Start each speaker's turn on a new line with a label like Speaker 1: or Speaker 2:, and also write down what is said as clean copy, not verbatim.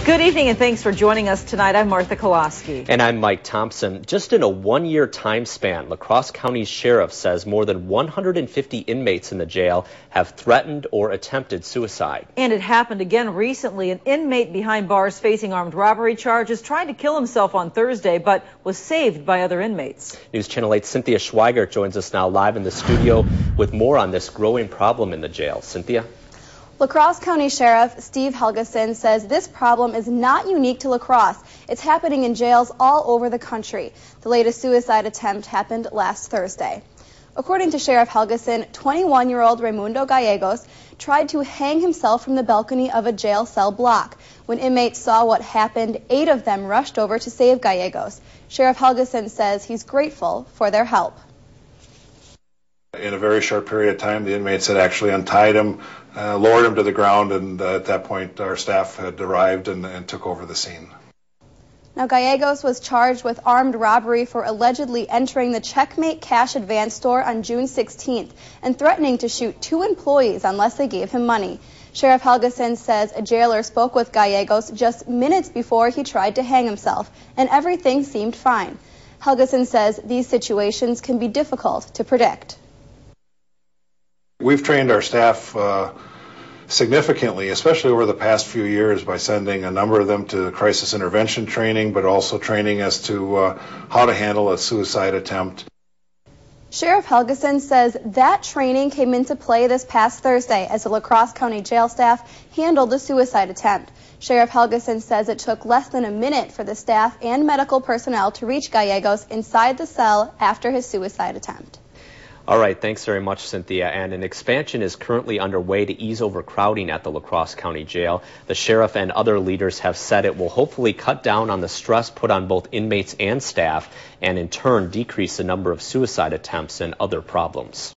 Speaker 1: Good evening and thanks for joining us tonight. I'm Martha Koloski.
Speaker 2: And I'm Mike Thompson. Just in a one-year time span, La Crosse County Sheriff says more than 150 inmates in the jail have threatened or attempted suicide.
Speaker 1: And it happened again recently. An inmate behind bars facing armed robbery charges tried to kill himself on Thursday, but was saved by other inmates.
Speaker 2: News Channel 8's Cynthia Schweiger joins us now live in the studio with more on this growing problem in the jail. Cynthia?
Speaker 3: La Crosse County Sheriff Steve Helgeson says this problem is not unique to La Crosse. It's happening in jails all over the country. The latest suicide attempt happened last Thursday. According to Sheriff Helgeson, 21-year-old Raimundo Gallegos tried to hang himself from the balcony of a jail cell block. When inmates saw what happened, 8 of them rushed over to save Gallegos. Sheriff Helgeson says he's grateful for their help.
Speaker 4: In a very short period of time, the inmates had actually untied him, lowered him to the ground, and at that point our staff had arrived and took over the scene.
Speaker 3: Now, Gallegos was charged with armed robbery for allegedly entering the Checkmate Cash Advance store on June 16th and threatening to shoot 2 employees unless they gave him money. Sheriff Helgeson says a jailer spoke with Gallegos just minutes before he tried to hang himself, and everything seemed fine. Helgeson says these situations can be difficult to predict.
Speaker 4: We've trained our staff significantly, especially over the past few years, by sending a number of them to crisis intervention training, but also training as to how to handle a suicide attempt.
Speaker 3: Sheriff Helgeson says that training came into play this past Thursday as the La Crosse County jail staff handled the suicide attempt. Sheriff Helgeson says it took less than a minute for the staff and medical personnel to reach Gallegos inside the cell after his suicide attempt.
Speaker 2: All right, thanks very much, Cynthia. And an expansion is currently underway to ease overcrowding at the La Crosse County Jail. The sheriff and other leaders have said it will hopefully cut down on the stress put on both inmates and staff, and in turn decrease the number of suicide attempts and other problems.